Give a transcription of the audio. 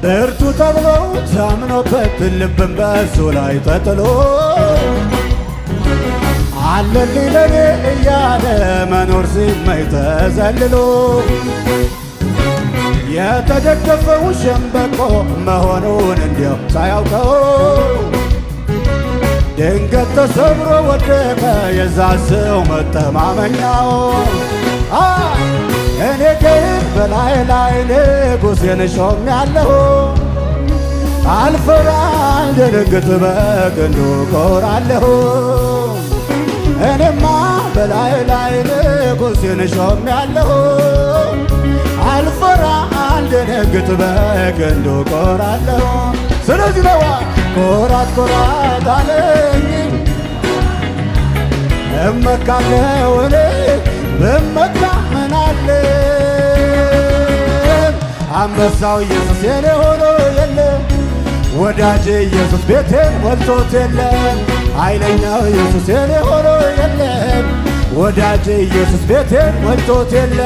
ብርቱ ተብሎ ታምኖበት ልብን በሱ ላይ ተጥሎ አለልኝ ለኔ እያለ መኖር ሲመኝ ተዘልሎ የተደገፈው ሸምበቆ መሆኑን እንዲያው ሳያውቀው ድንገት ተሰብሮ ወደቀ የዛ ሰው መተማመኛው። እኔ ግን በላይ ላይ ንጉሴን ሾሜያለሁ አልፈራ አልደነግጥ በክንዱ እኮራለሁ። እኔማ በላይ ላይ ንጉሴን ሾሜያለሁ አልፈራ አልደነግጥ በክንዱ እኮራለሁ። ስለዚህ ነዋ ኮራት ኮራት አለኝ እመካለሁ እኔ ብመካ ምን አለ አንበሳው ኢየሱስ የኔ ሆኖ የለ ወዳጄ ኢየሱስ ቤቴን ሞልቶት የለ ኃይለኛው ኢየሱስ የኔ ሆኖ የለ ወዳጄ ኢየሱስ ቤቴን ሞልቶት የለ